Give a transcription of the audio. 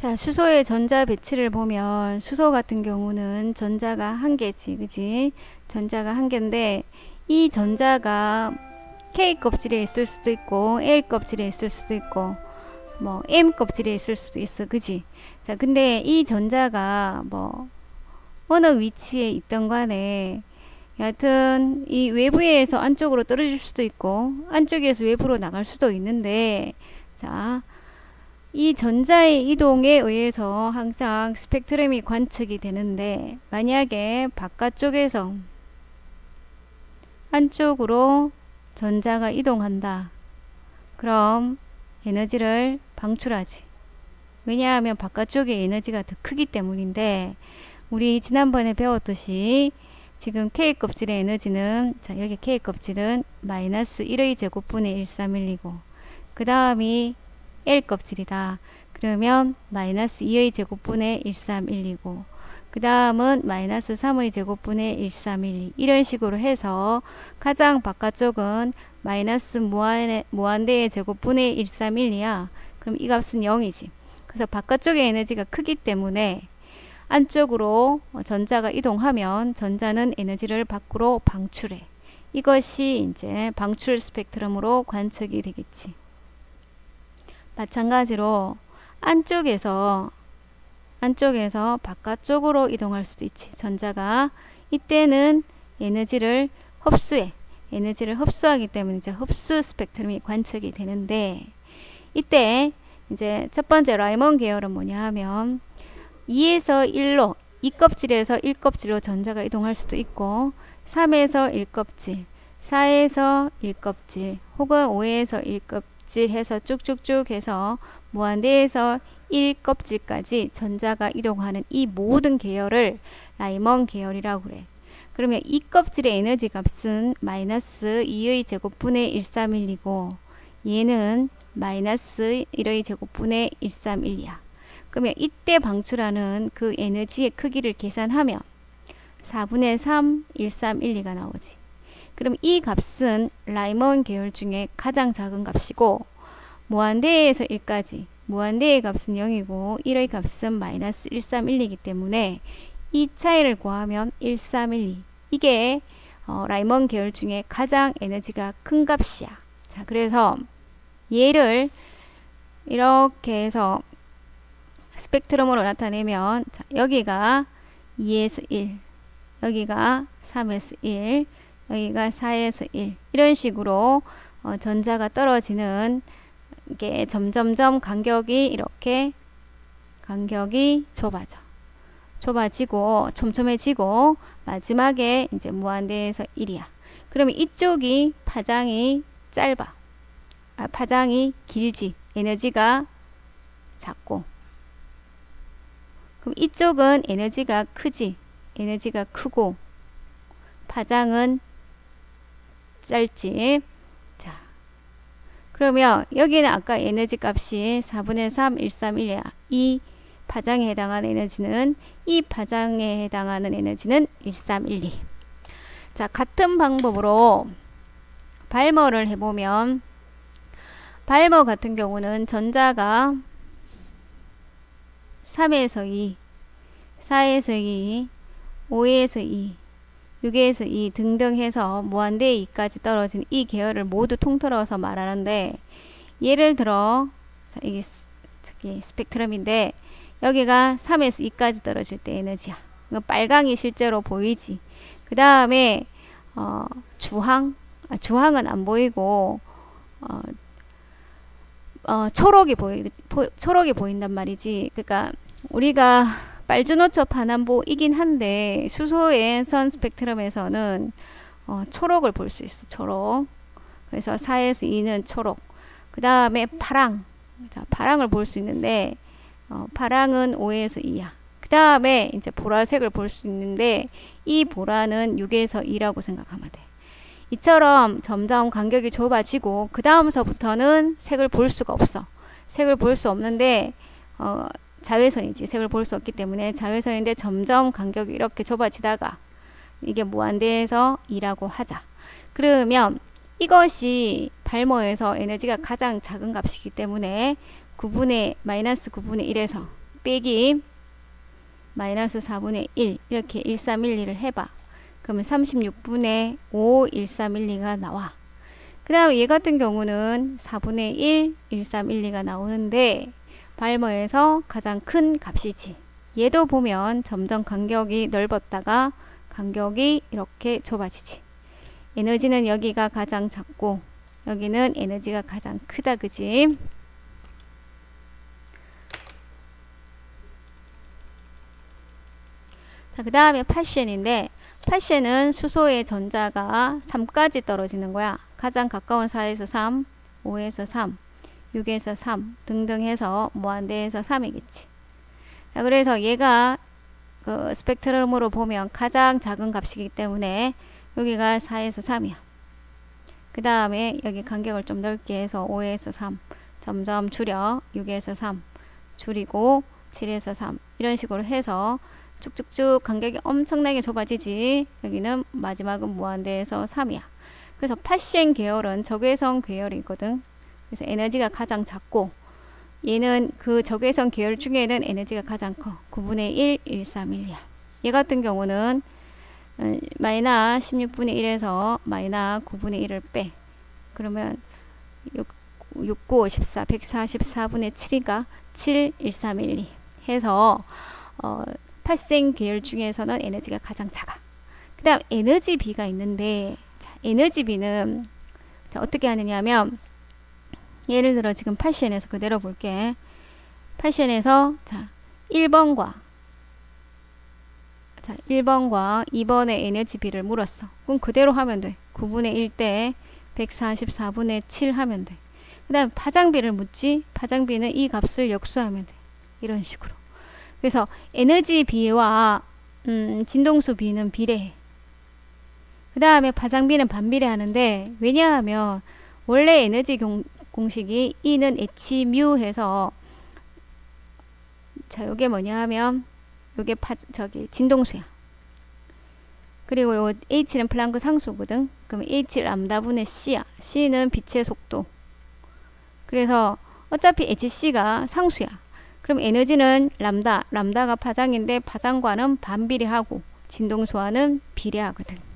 자, 수소의 전자 배치를 보면 수소 같은 경우는 전자가 한 개지, 그지? 전자가 한 개인데 이 전자가 K 껍질에 있을 수도 있고 L 껍질에 있을 수도 있고 뭐 M 껍질에 있을 수도 있어, 그지? 자, 근데 이 전자가 뭐 어느 위치에 있던 간에 여하튼 이 외부에서 안쪽으로 떨어질 수도 있고 안쪽에서 외부로 나갈 수도 있는데, 자, 이 전자의 이동에 의해서 항상 스펙트럼이 관측이 되는데, 만약에 바깥쪽에서 안쪽으로 전자가 이동한다. 그럼 에너지를 방출하지. 왜냐하면 바깥쪽에 에너지가 더 크기 때문인데, 우리 지난번에 배웠듯이 지금 K 껍질의 에너지는, 자, 여기 K 껍질은 마이너스 1의 제곱분의 1312고 그 다음이 L 껍질이다. 그러면 마이너스 2의 제곱분의 1312고 그 다음은 마이너스 3의 제곱분의 1312, 이런 식으로 해서 가장 바깥쪽은 마이너스 무한대의 제곱분의 1312야. 그럼 이 값은 0이지. 그래서 바깥쪽의 에너지가 크기 때문에 안쪽으로 전자가 이동하면 전자는 에너지를 밖으로 방출해. 이것이 이제 방출 스펙트럼으로 관측이 되겠지. 마찬가지로 안쪽에서 바깥쪽으로 이동할 수도 있지. 전자가 이때는 에너지를 흡수해. 에너지를 흡수하기 때문에 이제 흡수 스펙트럼이 관측이 되는데, 이때 이제 첫 번째 라이먼 계열은 뭐냐 하면 2에서 1로, 2껍질에서 1껍질로 전자가 이동할 수도 있고 3에서 1껍질, 4에서 1껍질 혹은 5에서 1껍질 해서 쭉쭉쭉 해서 무한대에서 1껍질까지 전자가 이동하는 이 모든 계열을 라이먼 계열이라고 그래. 그러면 이 껍질의 에너지 값은 마이너스 2의 제곱분의 1312고 얘는 마이너스 1의 제곱분의 1312야. 그러면 이때 방출하는 그 에너지의 크기를 계산하면 4분의 3, 1312가 나오지. 그럼 이 값은 라이먼 계열 중에 가장 작은 값이고, 무한대에서 1까지, 무한대의 값은 0이고 1의 값은 마이너스 1312이기 때문에 이 차이를 구하면 1312. 이게 라이먼 계열 중에 가장 에너지가 큰 값이야. 자, 그래서 얘를 이렇게 해서 스펙트럼으로 나타내면, 자, 여기가 2에서 1, 여기가 3에서 1, 여기가 4에서 1, 이런 식으로 전자가 떨어지는 게 점점점 간격이 이렇게 간격이 좁아지고 촘촘해지고 마지막에 이제 무한대에서 1이야. 그러면 이쪽이 파장이 짧아. 파장이 길지. 에너지가 작고. 그럼 이쪽은 에너지가 크지. 에너지가 크고 파장은 짧지. 자, 그러면 여기는 아까 에너지 값이 4분의 3, 131이야. 이 파장에 해당하는 에너지는, 이 파장에 해당하는 에너지는 1312. 자, 같은 방법으로 발머를 해보면, 발머 같은 경우는 전자가 3에서 2, 4에서 2, 5에서 2, 6에서 2 등등 해서 무한대 2까지 떨어진 이 계열을 모두 통틀어서 말하는데, 예를 들어, 자, 이게 스펙트럼인데 여기가 3에서 2까지 떨어질 때 에너지야. 빨강이 실제로 보이지. 그 다음에 주황은 안 보이고 초록이 보인단 말이지. 그러니까 우리가 빨주노초 파남보이긴 한데 수소의 선 스펙트럼에서는 초록을 볼 수 있어. 초록. 그래서 4에서 2는 초록. 그 다음에 파랑. 자, 파랑을 볼 수 있는데 파랑은 5에서 2야. 그 다음에 이제 보라색을 볼 수 있는데 이 보라는 6에서 2라고 생각하면 돼. 이처럼 점점 간격이 좁아지고 그 다음서부터는 색을 볼 수가 없어. 색을 볼 수 없는데 자외선이지. 색을 볼 수 없기 때문에 자외선인데 점점 간격이 이렇게 좁아지다가 이게 무한대에서 2라고 하자. 그러면 이것이 발모에서 에너지가 가장 작은 값이기 때문에 마이너스 9분의 1에서 빼기 마이너스 4분의 1 이렇게 1312를 해봐. 그러면 36분의 5 1312가 나와. 그 다음에 얘 같은 경우는 4분의 1 1312가 나오는데 발모에서 가장 큰 값이지. 얘도 보면 점점 간격이 넓었다가 간격이 이렇게 좁아지지. 에너지는 여기가 가장 작고 여기는 에너지가 가장 크다. 그지? 자, 그 다음에 파션인데 파션은 수소의 전자가 3까지 떨어지는 거야. 가장 가까운 4에서 3, 5에서 3, 6에서 3 등등 해서 무한대에서 3이겠지. 자, 그래서 얘가 그 스펙트럼으로 보면 가장 작은 값이기 때문에 여기가 4에서 3이야. 그 다음에 여기 간격을 좀 넓게 해서 5에서 3 점점 줄여 6에서 3 줄이고 7에서 3 이런 식으로 해서 쭉쭉쭉 간격이 엄청나게 좁아지지. 여기는 마지막은 무한대에서 3이야. 그래서 파시엔 계열은 적외선 계열이거든. 그래서 에너지가 가장 작고 얘는 그 적외선 계열 중에는 에너지가 가장 커. 9분의 1 1312야. 얘 같은 경우는 마이너 16분의 1에서 마이너 9분의 1을 빼. 그러면 6, 9, 14, 144분의 7이가 7, 1312 해서 파생 계열 중에서는 에너지가 가장 작아. 그 다음 에너지 비가 있는데 자, 에너지 비는 자, 어떻게 하느냐 하면 예를 들어 지금 파션에서 그대로 볼게. 파션에서 자 1번과 2번의 에너지 비를 물었어. 그럼 그대로 하면 돼. 9분의 1 대 144분의 7 하면 돼. 그 다음 파장비를 묻지. 파장비는 이 값을 역수하면 돼. 이런 식으로. 그래서 에너지 비와 진동수 비는 비례해. 그 다음에 파장비는 반비례하는데 왜냐하면 원래 에너지 공식이 E는 h뮤 해서 자 요게 뭐냐 하면 요게 진동수야. 그리고 요 h는 플랑크 상수거든. 그럼 h 람다분의 c야. c는 빛의 속도. 그래서 어차피 hc가 상수야. 그럼 에너지는 람다가 파장인데 파장과는 반비례하고 진동수와는 비례하거든.